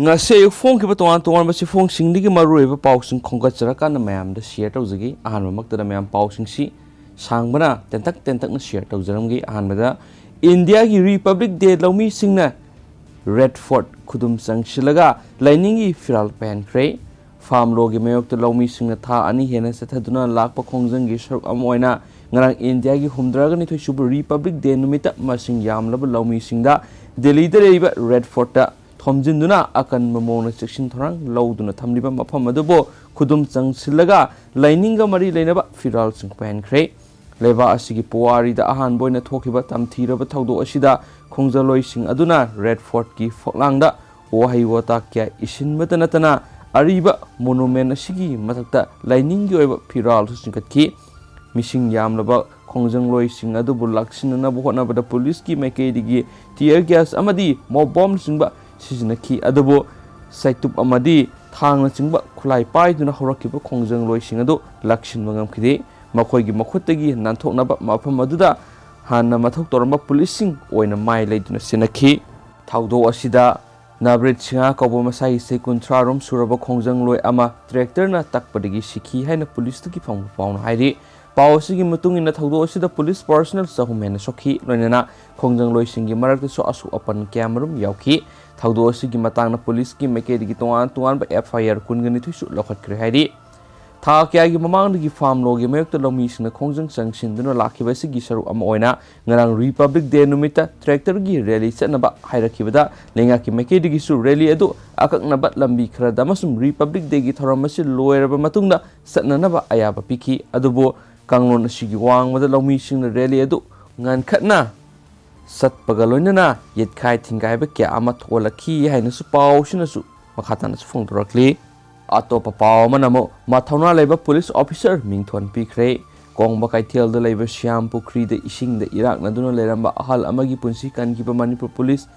ngase phone ki toan toan ba si phone sing digi marui ba pau sing khongka chara kan mayam da share tau jagi ahan ma makta da mayam pau sing si sang bana tentak na share tau jaram gi ahan ma da India gi Republic Day lomi sing na Red Fort khudum sang shilaga lining gi firal pen kre farm lo gi mayok to lomi sing na tha ani hena sa thaduna lak pa khongjang gi saruk amoina ngarang India gi humdra ga ni thoi super Republic Day numita masing yam lab lomi sing da Delhi da reiba Red Fort ta thomjinduna akan mamona section thorang loduna thamliba mafam adubo khudum changsilaga lining ga mari leinaba firal sing pen kre leba asigi puari da ahan boina thokiba tamthiraba thaudo asida khongjaloi sing aduna Red Fort ki foklangda wahai wata kya isin matanatana ariba monument asigi matakta lining gi oiba firal singkatki missing yamlaba khongjang sing adubu laksinana bu hona bada police ki maikei tear gas amadi mob bomb singba sizinaki adubu saitup amadi thangna chingba khulai pai duna horakiba khongjang sing adu laksin mangam khide makhoi gi makhutagi nanthoknaba mafam aduda hanna mathok toramba police sing oina mai leiduna sinaki thaudo asida nabret singa kobo masai se kuntra rom suraba khongjang ama tractor na takpadagi sikhi haina police ki phang pauna hairi Pawasi ki mutung ina thaudo asida police personnel sahumena sokhi loinana khongjang singi marak so asu apan camerum yauki thaudo asigi matangna police ki maikei gi toan ba FIR kungani thusu lokhat kre hairi tha kya gi mamang gi farm lo gi mayok to lomi sing khongjang sangsin duna lakhiba sigi saru am oina ngarang Republic Day numita tractor gi rally chatnaba hairakibada lenga ki maikei gi su rally adu akaknaba lambi khara damasum Republic Day gi thoramasi loiraba matungda satnanaba ayaba piki adubo kanglon asigi wang mada lomi sing rally adu ngan khatna sat pagaloinana yetkhai thingai ba kya ama tholakhi haina su paw sinasu makhatana su phongdorakli atopa paw manamo mathauna leba police officer mingthon pikre kongba kaithel da leba Siam Pukri da ising da Iraq naduna leramba ahal amagi punsi kankiba Manipur Police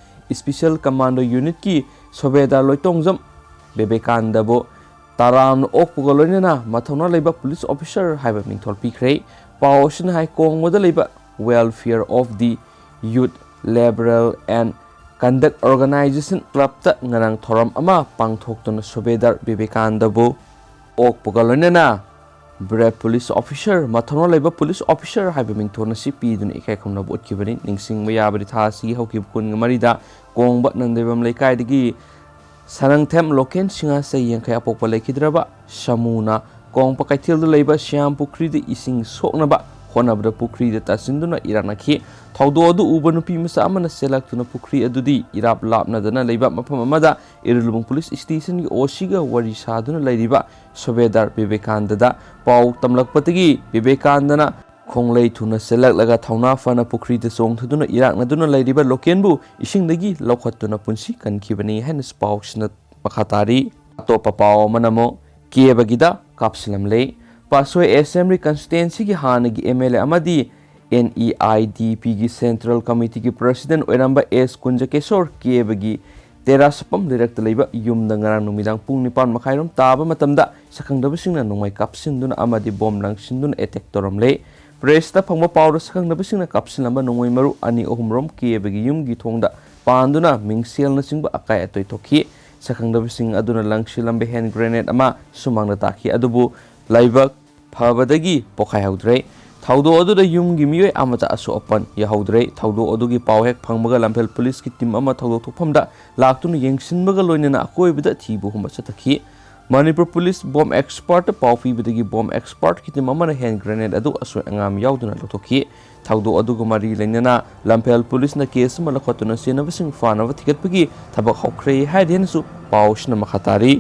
Special Commando Unit ki sobeda loitongjam bebekanda bo taram okpugaloinana mathauna leba police officer haiba mingthol pikre pawshin hai kongba da leba welfare of the youth liberal and Conduct Organization Club ta ngarang thoram ama pangthokton sobedar bebekanda bo okpugaloinana brave police officer mathauna leba police officer haiba mingthona CP dun ikai khomna bot kibani ningsing mayabari tha si hokib kun marida kongba nandebam laikai digi sarang them loken singa sai yangkai apokpa laikhidraba samuna kongpa kaithil da leba Siam Pukri da ising soknaba honabda Pukri da tasinduna iranakhi thaudo adu ubanupi masa amana selak tuna Pukri adudi irap lapna dana leba mafam amada irulubung police station gi osiga wari saduna lairiba sobedar bebekanda da paw tamlakpatagi bebekandana khonglei thuna selak laga thauna fana Pukri da song thuduna irak naduna lairiba lokenbu isingdagi lokhatuna punsi kankibani haina paw sina pakhatari atopa paw manamo kiebagida kapsilamle Pasoi Assembly Constituency ki hanagi MLA amadi NEIDP ki Central Committee ki President oiramba S Kunjakesor kiebagi terasapam direct leba yum dangarang numidang pung nipan makhairom taba matamda sakangdabasingna nungmai kapsinduna amadi bom langsinduna attack toramle presta phangma pawra sakangdabasingna kapsinlamba nungmai maru ani ohumrom kiebagi yum gi thongda panduna mingselna singba akai atoi thokhi sakangdabasing aduna langsilambe hand grenade ama sumangna takhi adubu laibak Phubadagi pokhai haudre thaudo adu da yum gi mioi amata asu open ya haudre thaudo adu gi pawhek phangmaga lampel police ki team ama thaudo thophamda laktun yengsinbaga loinana akoibida thibu humba chatakhi Manipur Police bomb expert pawfi bidagi bomb expert ki team ama hand grenade adu asu angam yauduna lotokhi thaudo adu gu mari leinana lampel police na case ma lakhotuna senabasing fanava thigatpagi thabak hokre haiden su pawshna makhatari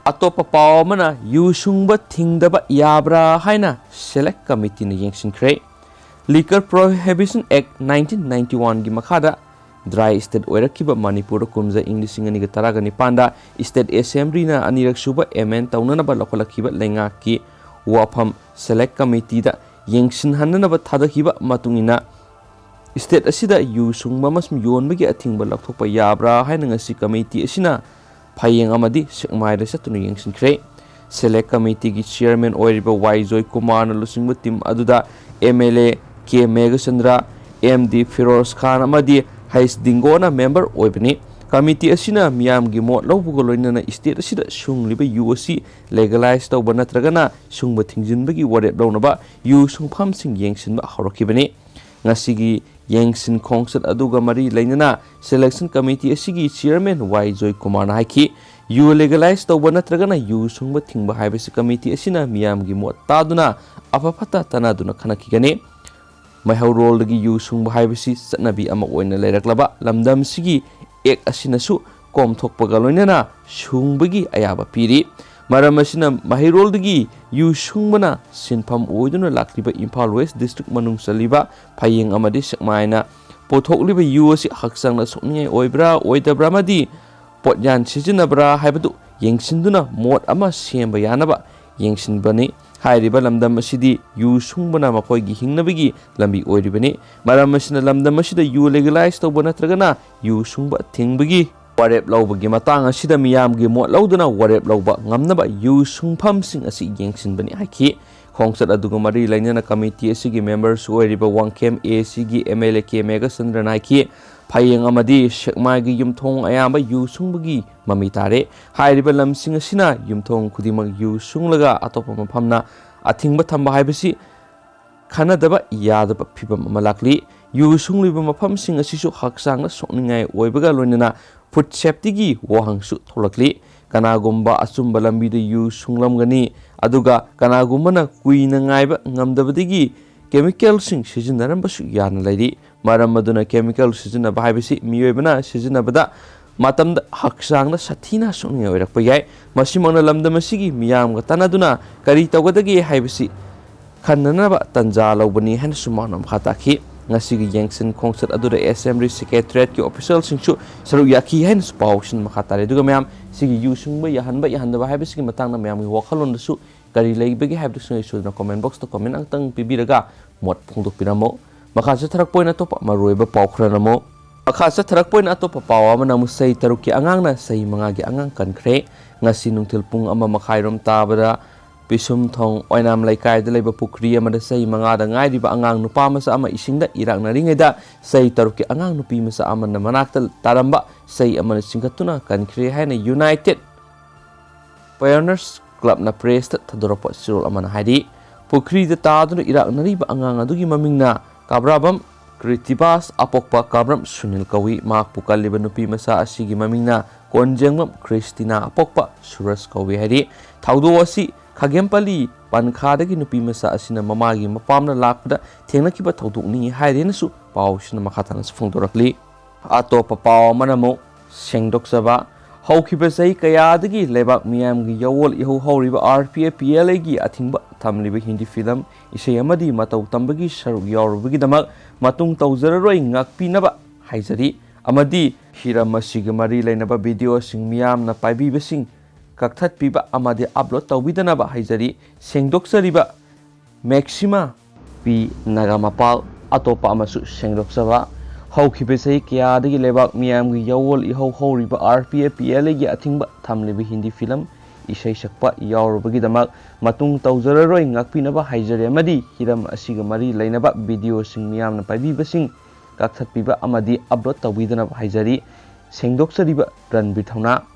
Atopa paw mana yusungba thingdaba yabra haina select committee na yengsinkre Liquor Prohibition Act 1991 gi makhada dry state oirakiba Manipur kumza English ngani ga taraga ni panda state assembly na anirak suba MN taunana ba lokolakiba lenga ki wafam select committee da yengsin hanna ba thadakiba matungina state asida yusungba masm yonbagi athingba lakthokpa yabra haina ngasi committee asina Payeng amadi sikmai da satunu yengsinkre select committee gi chairman oiriba Waijoy Kumar na lusingba team aduda MLA K Megasandra MD Firoz Khan amadi Hais Dingona member oibani Committee asina miyam gi mot lawbugo loinana state asida sungliba yu asi legalize tawba natragana sungba thingjinbagi warep lawnaba yu sungpham sing yengsinba hawrakibani ngasigi yengsin khongsat aduga mari lainana selection committee asigi chairman Y Joy Kumar na haiki yu legalize tawba natragana yu sungba thingba haibasi committee asina miyam gi mot taduna afafata tanaduna khanakigani maihawrolgi yu sungba haibasi satnabi ama oina leiraklaba lamdam sigi ek asinasu komthokpaga loinana sungbagi ayaba piri maram asina mahiroldagi yu sungbana sinpham oiduna lakliba Imphal West district manung saliba phayeng amadi sakmaina pothokliba yu asi haksangna sokningai oibra oidabra madi potyan sijinabra haibadu yengsinduna mot ama semba yanaba yengsinbani hairiba lamdam asidi yu sungbana makoigi hingnabagi lambi oiribani maram asina lamdam asida yu legalize tawba natragana yu sungba thingbagi warep lawbagi matang asida miyamgi mot lawduna warep lawba ngamnaba yu sungpham sing asi yengsinbani haiki khongsat aduga mari lainana committee asigi members oiriba Wangkhem AC gi MLA K Mega Sandran haiki phayeng amadi shekmagi yumthong ayamba yu sungbagi mami tare hairiba lamsing asina yumthong khudimang yu sunglaga atopa maphamna athingba thamba haibasi khanadaba yadaba phibam amalakli yu sungliba maphamsing asisu haksangna sokningai oibaga loinana food safety gi wahangsu tholakli kanagumba achumba lambida yu sunglamgani aduga kanagumbana kuina ngaiba ngamdabadigi chemical sing sijinarambashu yana lairi maram aduna chemical sijinaba haibasi miyoibana sijinabada matamda haksangna sathina sokningai oirakpa yai masimangna lamdam asigi miyamga tanaduna kari tawgadagi haibasi khananaba tanja lawbani han sumanam khataki ngasigi yengsin khongsat aduda assembly secretariat ki official singchu saru yaki hen spausin makhatare duga mayam sigi yusungba yahanba haibasi ki matangna mayam gi wakhalon su kari leibagi haibdu su na comment box to comment angtang pibiraga mot phungduk piramo makha tharak poina topa maroiba paukhranamo makha tharak poina topa pawa mana musai taruki angangna sei manga gi angang kankhre ngasi nungthil pung ama makhairom tabara pisum thong oinam laikai da leba pukri amada sei manga da ngai riba angang nupa masa ama isingda irakna ringeda sei taruki angang nupi masa amana manakta taramba sei amana singkatuna kankhre haina United Pioneers Club na press thadoropa sirol amana haidi pukri da taduna irakna riba angang adugi mamingna kabrabam Kritibas apokpa kabram Sunil kawi mak pukal liba nupi masa asigi mamingna konjengbam Christina apokpa Suras kawi haidi thaudo asi khagempali pankhadagi nupi masa asina mamagi mapamna lakpada thengnakiba thaudukni hairenasu pausina makhatana sfungdorakli atopa paw manamo sengdoksaba haukiba sei kayadagi lebak miyamgi yawol ihu horiba RPA PLA gi athingba thamliba Hindi film isei amadi matau tambagi saruk yawrubagi damak matung tawzararoi ngakpinaba haijari amadi hiramasiga mari lainaba video sing miyamna paibibasing kaktat piba amade upload tawbidanaba haijari sengdoksariba Maxima P Nagamapal atopa amasu sengdoksaba haukiba sei kayadagi lebak miyamgi yawol ihu horiba RPA PLA gi athingba thamliba Hindi film isei sakpa yawrubagi damak matung tawzararoi ngakpinaba haijari amadi hiram asiga mari lainaba video sing miyamna paibibasing kaktat piba amadi upload tawbidanaba haijari sengdoksariba Ranbir thouna